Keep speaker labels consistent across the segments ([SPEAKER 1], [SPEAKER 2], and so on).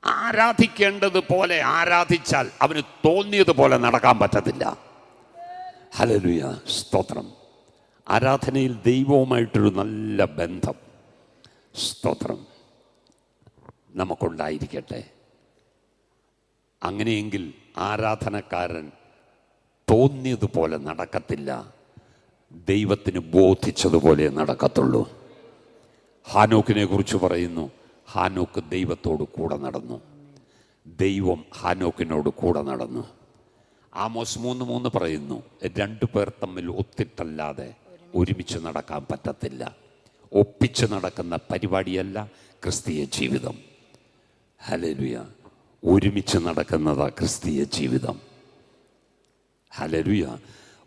[SPEAKER 1] ആരാധിക്കേണ്ടതുപോലെ ആരാധിച്ചാൽ അവന് തോന്നിയതുപോലെ നടക്കാൻ പറ്റത്തില്ല. ഹല്ലേലൂയ, സ്തോത്രം. ആരാധനയിൽ ദൈവവുമായിട്ടൊരു നല്ല ബന്ധം, സ്തോത്രം, നമുക്കുണ്ടായിരിക്കട്ടെ. അങ്ങനെയെങ്കിൽ ആരാധനക്കാരൻ തോന്നിയതുപോലെ നടക്കത്തില്ല, ദൈവത്തിന് ബോധിച്ചതുപോലെ നടക്കത്തുള്ളൂ. ഹാനോക്കിനെ കുറിച്ച് പറയുന്നു, ഹാനോക്ക് ദൈവത്തോട് കൂടെ നടന്നു, ദൈവം ഹാനോക്കിനോട് കൂടെ നടന്നു. ആമോസ് 3:3 പറയുന്നു, 2 പേർ തമ്മിൽ ഒത്തിട്ടല്ലാതെ ഒരുമിച്ച് നടക്കാൻ പറ്റത്തില്ല. ഒപ്പിച്ച് നടക്കുന്ന പരിപാടിയല്ല ക്രിസ്തീയ ജീവിതം. ഹല്ലേലൂയ, ഒരുമിച്ച് നടക്കുന്നതാ ക്രിസ്തീയ ജീവിതം. ഹല്ലേലൂയ.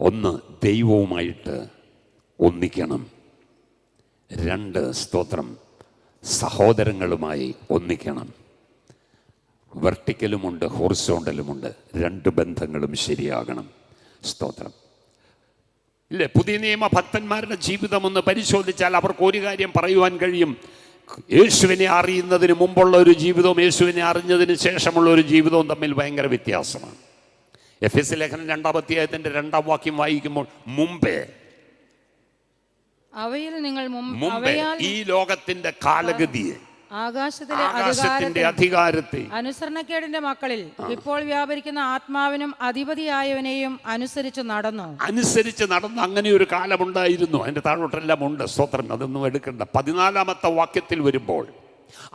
[SPEAKER 1] 1, ദൈവവുമായിട്ട് ഒന്നിക്കണം. 2, സ്തോത്രം, സഹോദരങ്ങളുമായി ഒന്നിക്കണം. വെർട്ടിക്കലുമുണ്ട്, ഹൊറിസോണ്ടലുമുണ്ട്. 2 ബന്ധങ്ങളും ശരിയാകണം. സ്തോത്രം. ഇല്ലേ, പുതിയ നിയമ ഭക്തന്മാരുടെ ജീവിതം ഒന്ന് പരിശോധിച്ചാൽ അവർക്ക് ഒരു കാര്യം പറയുവാൻ കഴിയും: യേശുവിനെ അറിയുന്നതിന് മുമ്പുള്ള ഒരു ജീവിതവും യേശുവിനെ അറിഞ്ഞതിന് ശേഷമുള്ള ഒരു ജീവിതവും തമ്മിൽ ഭയങ്കര വ്യത്യാസമാണ്. എഫെസ്യ ലേഖനം 2-ാം അധ്യായത്തിന്റെ 2-ാം വാക്യം വായിക്കുമ്പോൾ, മുമ്പേ ഈ ലോകത്തിന്റെ കാലഗതിയെ, ആകാശത്തിന്റെ അധികാരത്തെ,
[SPEAKER 2] അനുസരണക്കേടിന്റെ മക്കളിൽ ഇപ്പോൾ വ്യാപരിക്കുന്ന ആത്മാവിനും അധിപതിയായവനെയും അനുസരിച്ച് നടന്നു.
[SPEAKER 1] അങ്ങനെ ഒരു കാലമുണ്ടായിരുന്നു. അതിന്റെ താഴോട്ടെല്ലാം ഉണ്ട്. സ്തോത്രം, അതൊന്നും എടുക്കണ്ട. 14-ാമത്തെ വാക്യത്തിൽ വരുമ്പോൾ,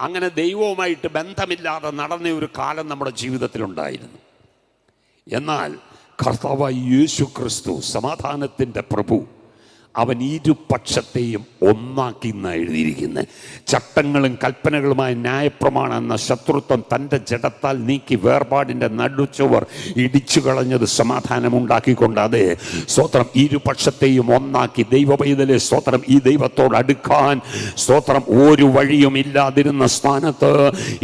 [SPEAKER 1] അങ്ങനെ ദൈവവുമായിട്ട് ബന്ധമില്ലാതെ നടന്ന ഒരു കാലം നമ്മുടെ ജീവിതത്തിലുണ്ടായിരുന്നു. എന്നാൽ കർത്താവായ യേശു ക്രിസ്തു, സമാധാനത്തിന്റെ പ്രഭു, അവൻ ഇരുപക്ഷത്തെയും ഒന്നാക്കി എന്നാണ് എഴുതിയിരിക്കുന്നത്. ചട്ടങ്ങളും കൽപ്പനകളുമായ ന്യായപ്രമാണം എന്ന ശത്രുത്വം തൻ്റെ ജഡത്താൽ നീക്കി വേർപാടിൻ്റെ നടുച്ചുവർ ഇടിച്ചു കളഞ്ഞത് സമാധാനമുണ്ടാക്കിക്കൊണ്ട്, അതെ സ്തോത്രം, ഇരുപക്ഷത്തെയും ഒന്നാക്കി. ദൈവ പൈതലെ, സ്തോത്രം, ഈ ദൈവത്തോട് അടുക്കാൻ, സ്തോത്രം, ഒരു വഴിയും ഇല്ലാതിരുന്ന സ്ഥാനത്ത്,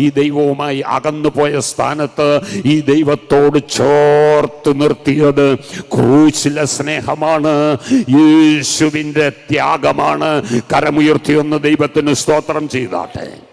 [SPEAKER 1] ഈ ദൈവവുമായി അകന്നുപോയ സ്ഥാനത്ത് ഈ ദൈവത്തോട് ചോർത്ത് നിർത്തിയത് ക്രൂശിലെ സ്നേഹമാണ്, യേശുവിന്റെ ത്യാഗമാണ്. കരമുയർത്തി ഒന്ന് ദൈവത്തിന് സ്തോത്രം ചെയ്താട്ടെ.